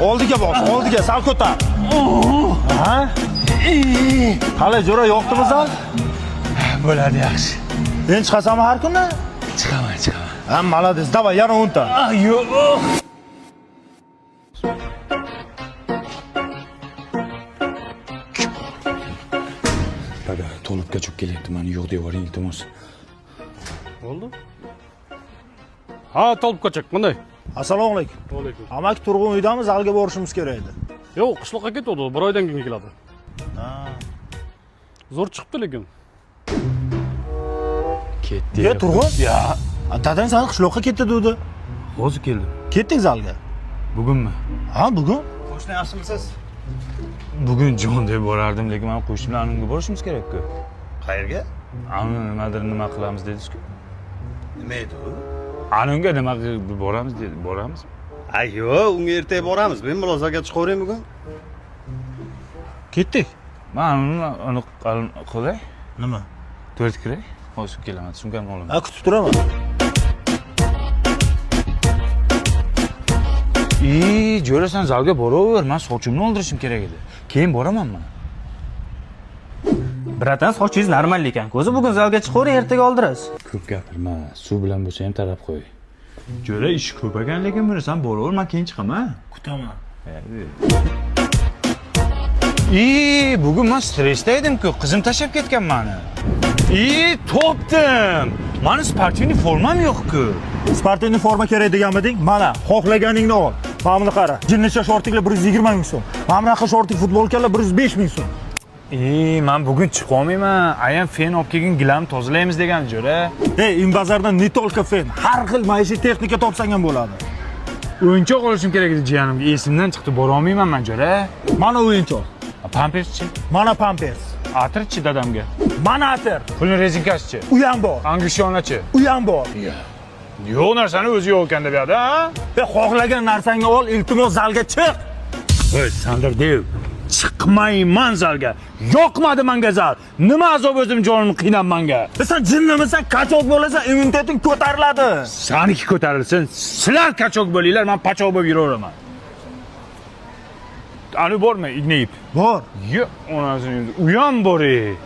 Oldiga bos, oldiga sal ko'tar. Ha? Qalay, jo'ra yo'qdimi zal? Bo'ladi, yaxshi. Men chiqasanmi har kuni? Chiqaman. Ha, malades. Davay, yana 10 ta. Yo'q. Baba, to'libga cho'k kelyapti. Meni yo'q deb yuboring, iltimos. Bo'ldi? Ha, Tolibga cho'k, qanday? Assalomu alaykum. Alaykum. Amak turg'un uydami, zalga borishimiz kerak edi. Yo'q, qishloqqa ketdi, bir oydan keyin keladi. Ha. Zo'r chiqibdi lekin. Ketdi. Ye, turg'un? Ya, Dadang seni qishloqqa ketdi dedi. hozir keldim. Ketdik zalga. Bugunmi? Ha, bugun? Qo'shni yaxshimisiz? Bugun jon deb borardim, lekin men qo'shni bilan unga borishimiz kerak-ku. Qayerga? Ana nima qilamiz dedingiz-ku? Nima edi u? Ana unga nima qilib boramiz dedi. Boramiz. Ay yo'q, unga ertaga boramiz. Men mulozaga chiqavering bugun. Ketdik. Men uni qilay. Nima? To'rt kiray. Hozir kelaman. Sumkamni olaman. Ha, kutib turaman. Jo'ra sen zalga boraver. Men sochimni oldirishim kerak edi. Keyin boraman men. Bratan, sochingiz normal ekan. Ko'zi bugun zalga chiqavering, ertaga oldirasiz. Ko'p gapirma. Suv bilan bo'lsa ham tarab qo'y. Jo'ra ish ko'p ekan, lekin buni sen boraver, men keyin chiqaman. Kutaman. Bugun men stressda edim-ku. Qizim tashlab ketgan meni. Topdim. Meni sportivniy formam yo'q-ku. Sportivniy forma kerak deganmiding? Mana, xohlaganingni ol. Mana buni qara. Jinnicha shortiklar 120 ming so'm. Mana bunaqa shortik futbolkalar 105 ming so'm. Men bugun chiqa olmayman. Ayam fen olib kelgin, gilamni tozalaymiz degan Jo'ra. Inbazardan ne tolka fen, har xil maishiy texnika topsang ham bo'ladi. O'yinchoq olishim kerak edi jiyanimga. Esimdan chiqdi, bora olmayman men Jo'ra. Mana o'yinchoq. Pampers-chi? Mana pampers. Atirchi dadamga. Mana atir. Pulni rezinkasi-chi? U ham bor. Angishona-chi? U ham bor. Yo'q narsani o'zi yo'q ekan deb yo'qda, ha? Xohlagan narsangni ol, iltimos zalga chiq. Voy, Sandar dev. Chiqmayman zalga. Yoqmadi menga zal. Nima azob o'zim jonimni qiynab menga. Sen jinnimisan, kachok bo'lasan, immuniteting ko'tariladi. Saniki ko'tarilsin. Sizlar kachok bo'linglar, men pachok bo'lib yuraveraman. Ani bormi, ignayib? Bor. Yo'q, onasini u ham bor-ey.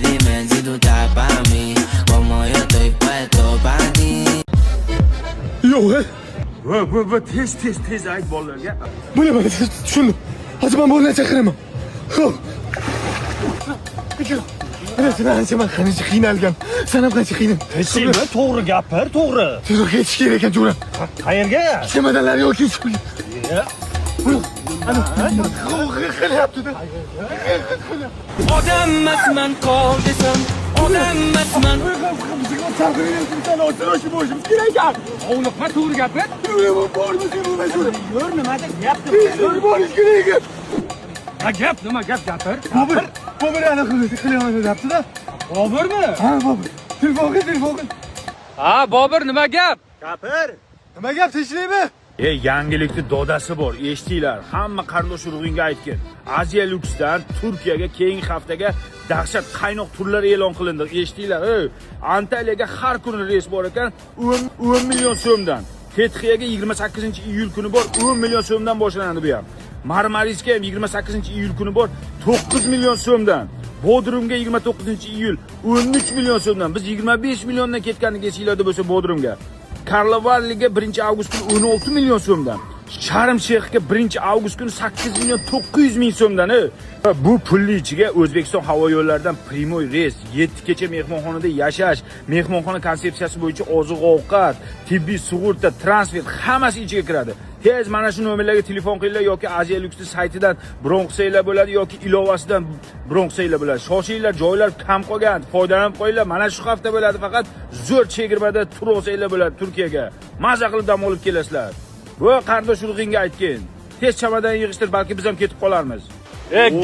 Dime si tú estás para mí, como yo estoy puesto para ti. Yo'q. Va tez ayt bolalarga. Mana tushundim. Hozir men bo'lgan chaqiraman. Xo'p. Sen ancha men qancha qiynalgan. Sen ham qancha qiynalding. Sen to'g'ri gapir, to'g'ri. Tezroq ketish kerak ekan, jo'ra. Qayerga? Chemodanlar yo'q, qilyapti-da. Odam emasman, qol desam, odam emasman. Ovliqma to'g'ri gapir. Yur nima deb gapni? Gap nima gap gapir? Bobur ana qilyapti-da. Boburmi? Ha, Bobur. Telefon. Ha, Bobur, nima gap? Gapir. Nima gap, tinchlikmi? Yangilikni dodasi bor, eshtinglar. Hamma qarindosh urug'ingga aytgan. Aziya Luxdan Turkiyaga keyingi haftaga dahshat qaynoq turlar e'lon qilindi. Eshtinglar, Antaliyaga har kuni reys bor ekan, 10 million so'mdan. Fethiyaga 28-iyul kuni bor, 10 million so'mdan boshlanadi bu ham. Marmarisga ham 28-iyul kuni bor, 9 million so'mdan. Bodrumga 29-iyul 13 million so'mdan. Biz 25 milliondan ketganini esinglarda bo'lsa Bodrumga. Karlovarliga 1-avgust kuni 16 million so'mdan. Sharm-Sheyxga 1-avgust kuni 8 million 900 ming so'mdan. Bu pulli ichiga O'zbekiston havo yo'llaridan primoy reys, 7 kecha mehmonxonada yashash, mehmonxona konsepsiyasi bo'yicha oziq-ovqat, tibbiy sug'urta, transfer hammasi ichiga kiradi. Tez mana shu nomerlarga telefon qilinglar yoki Aziya Lux'ning saytidan bron qilsanglar bo'ladi yoki ilovasidan bron qilsanglar bo'ladi. Shoshinglar, joylar kam qolgan, foydalanib qo'yinglar. Mana shu hafta bo'ladi, faqat zo'r chegirmada tur olsanglar bo'ladi Turkiyaga. Maza qilib dam olib kelasizlar. Bu qarindosh urug'ingga aytgin. Tez chamadon yig'ishtir, balki biz ham ketib qolarmiz.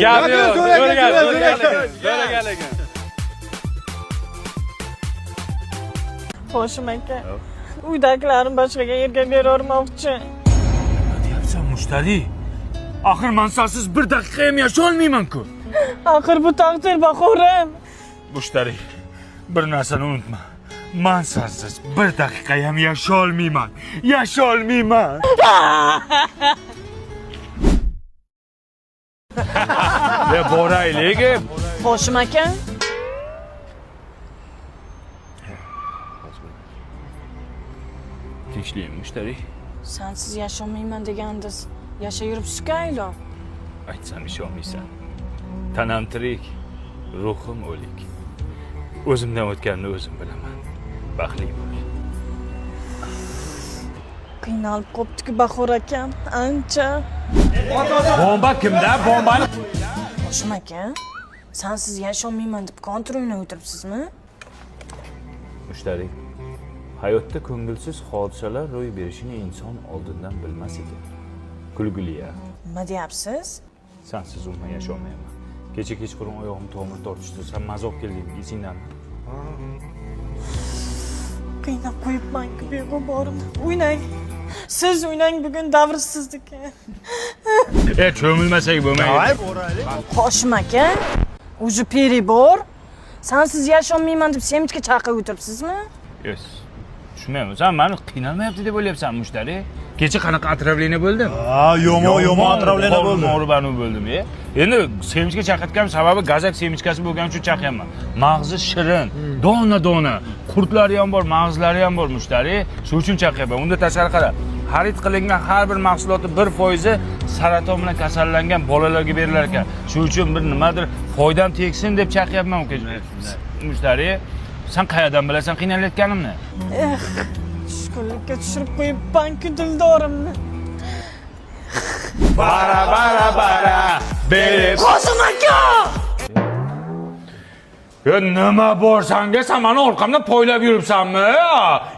Gap yo'q. Zo'ragan ekan. Hoshim aka. Uydagilarim boshqaga yerga berormoqchi. Deyapsan mushtari. Axir men sensiz bir daqiqa ham yasholmayman-ku. Axir bu taqdir Bahorim. Mushtari, bir narsani unutma. Men sensiz bir daqiqa ham yasholmayman. Boraylik. Hoshim aka. Tinchlikmi mushtari? Sensiz yashamayman degandiz. Yashayuribsiz-ku aylo. Aytsam ishonmaysan. Tanam tirik, ruhim o'lik. O'zimdan o'tganini o'zim bilaman. Baxtli bo'l. Qiynalib qopti-ku Bahor akam, ancha. Bomba kimda? Bombani Hoshim aka, sensiz yashamayman deb kontur o'ynab o'tiribsizmi? mushtari. Hayotda ko'ngilsiz hodisalar ro'y berishini inson oldindan bilmas ekan. Kulguliya. Nima deyapsiz? Sensiz umuman yasholmayman. Kecha kechqurun oyog'im tomir tortishdi. Sen mazoq kelding, esingdanmi? Qiynab qo'yibman-ku beg'uborim. O'ynang. Siz o'ynang, bugun davr sizniki. Cho'milmasak bo'lmaydi. Hoshim aka, o'zi peribor. Sensiz yashamayman deb semchga chaqirib o'tiribsizmi? Yes. Tushunmayman. Sen meni qiynalmayapti deb o'ylayapsan, mushtari? Kecha qanaqa otravleniya bo'ldim? Ha, yomon otravleniya bo'ldi. Mo'ribanu bo'ldim, Endi semchga chaqirtgan sababi gazak semchkasi bo'lgani uchun chaqiryapman. Mag'zi shirin, dona-dona, qurtlari ham bor, mag'zlari ham bor, mushtari. Shuning uchun chaqiryapman. Unda tashqari qara. Xarid qilingan har bir mahsulotning 1% saraton bilan kasallangan bolalarga berilar ekan. Shuning uchun bir nimadir foydam tegsin deb chaqiryapman mushtari. Sen qayerdan bilasan qiynalayotganimni? Tushkunlikka tushirib qo'yibman-ku dildorimni. Bara berib. Hoshim aka! Nima bor sanga? Sen meni orqamdan poylab yuribsanmi?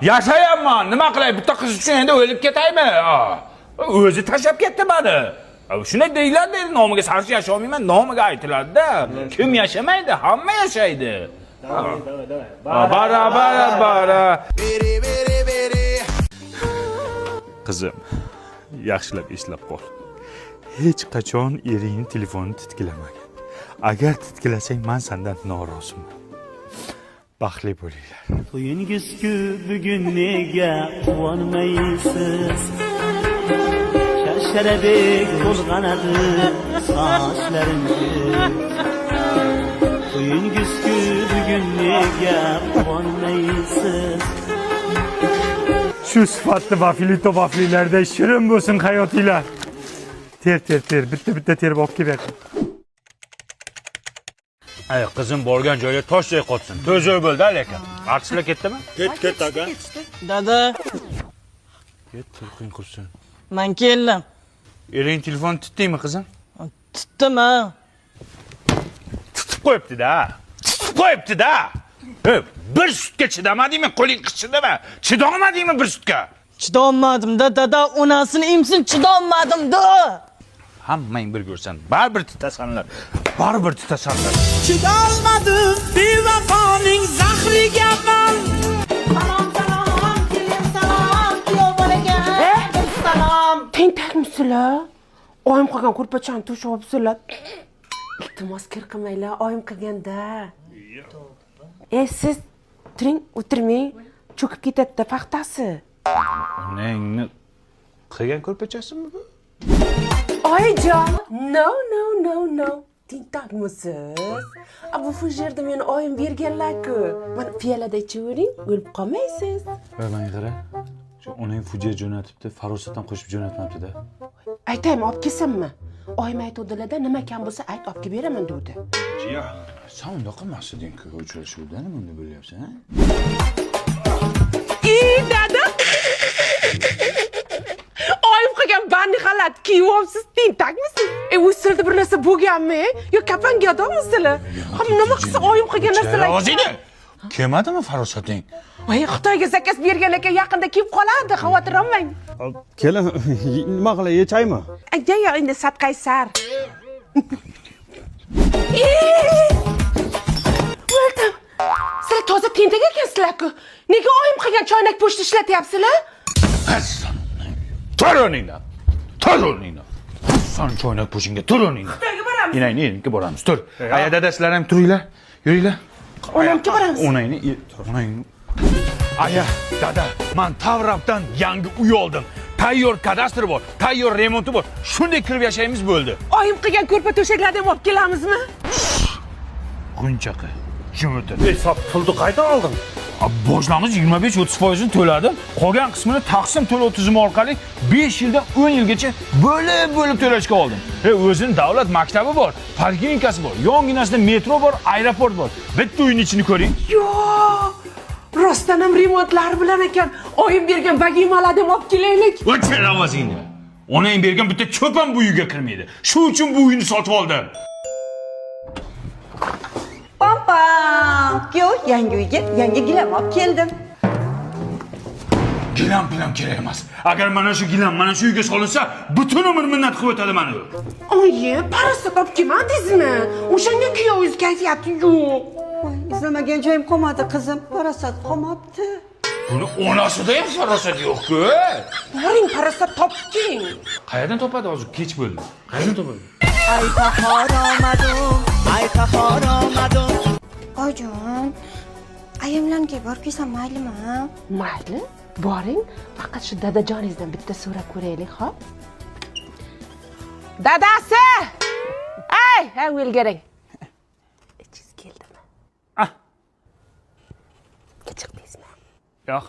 Yashayapman. Nima qilay? Bitta qiz uchun endi o'lib ketaymi? O'zi tashlab ketdi meni. Shunday deyiladi, nomiga sensiz yasholmayman, nomiga aytiladi-da. Kim yashamaydi? Hamma yashaydi. Bara. Qizim, yaxshilab eslab qol. Hech qachon eringni telefonini titkilamagan. Agar titkilasang, men sendan noroziman. Baxtli bo'linglar. To'yingiz-ku bugun nega quvonmaysiz? Sharsharadik to'lg'anadi sochlaringiz. To'yingiz-ku bugun nega quvonmaysiz? Shu sifatli vafli-tovaflilarda shirin bo'lsin hayotinglar. Ter, bitta terib olib kelib. Ay, qizim borgan joyga toshday qotsin. To'zoy bo'ldi lekin. Artistlar ketdimi? Ket aka. Dada, Turqin qursin. men keldim. Ering telefon tutdingmi, qizim? Tutdim-a. Tutib qo'yibdi-da. Bir sutga chidamadingmi? Qo'ling qishdimi? Chidolmadingmi bir sutga? Chidolmadim-da, dada, onasini emsin chidolmadim-da. Hammang bir ko'rsan, baribir tutasanlar. Chidolmadim bevafoning zahriga man. Salom, keling salom, kuyov bolaga. Salom. Tentakmisizlar? Oyim qilgan ko'rpachani to'shyapsizlar. Iltimos kir qilmanglar, oyim qilganda. Siz turing, o'tirmang. Cho'kib ketadi paxtasi. Onangni qilgan ko'rpachasimi bu? Oyijon, no. Tentakmisiz? Bu fujerda meni oyim berganlar-ku. Mana piyolada ichavering, o'lib qolmaysiz. Mana qara. Shu onang fujia jo'natibdi, farosatdan qo'shib jo'natmabdi-da. Aytaymi, olib kelsammi? Oyim aytuvdilar-da, nima kam bo'lsa ayt, olib kelib beraman dedi. Jiya, sen unda qilmasding-ku uchrashuvda, nima uni bilyapsan, ha? Dada. Oyim qilgan bandi xalat kiyyapsiz, tentakmisiz? O'sirda bir narsa bo'lganmi? Yo kapanga odammisizlar? Nima qilsa oyim qilgan narsalar. O'zingni kelmadimi farosating? Voy, Xitoyga zakaz bergan ekan, yaqinda kelib qoladi, xavotir olmang. Kelin, nima qilay, yechaymi? Yo, endi satqaysar. O'ldim. Sizlar toza tentak ekansizlar-ku. Nega oyim qilgan choynak pochta ishlatyapsizlar? Tur o'rningdan. Sen choynak po'shingga tur o'rningdan. Xitoyga boramiz. Inangni boramiz. Tur. Aya dadasizlar ham turinglar. Yuringlar. Onamga boramiz. Onangni. Aya, dada, men Tavrabdan yangi uy oldim. tayyor kadastri bor, tayyor remonti bor. Shunday kirib yashaymiz bo'ldi. Oyim qilgan ko'rpa to'shaklarni ham olib kelamizmi? G'unchaqa. Jim o'tir. Sop pulni qayerdan olding? Boshlang'ich 25-30% to'ladim. Qolgan qismini taqsim to'lov tizimi orqali 5 yildan 10 yilgacha bo'lib to'lashga oldim. O'zining davlat maktabi bor, poliklinikasi bor, yonginasida metro bor, aeroport bor. Bitta uyning ichini ko'ring. Yo! Rostdan ham remontlar bilan ekan. Oyim bergan vagimalarni ham olib kelaylik. O'chir ovozingni. Onang bergan bitta cho'pan bu uyga kirmaydi. Shu uchun bu uyni sotib oldim. Pam pam. Kyo, yangi uyga yangi gilam olib keldim. Gilam bilan kerak emas. Agar mana shu gilam mana shu uyga solinsa, butun umr minnat qilib o'tadi mana u. Oyim, parasot olib kelmadingizmi? O'shanga kuyovingiz kayfiyati yo'q. Izlamagan joyim qolmadi qizim. Parasat qolmabdi. Buni onasida ham farosat yo'q-ku. Boring, parasot topking. Qayerdan topadi hozir? Kech bo'ldi. Qayerdan topadi? Ay bahor omadim, ay bahor omadim. Oyijon, ayamlarga borib kelsam maylimi? Mayli, boring. Faqat shu dadajoningizdan bitta so'rab ko'raylik, xo'p? Dadasi! Ay, o'lgaring. Ichingiz keldimi? Ah. Chiqmaysizmi? Yo'q.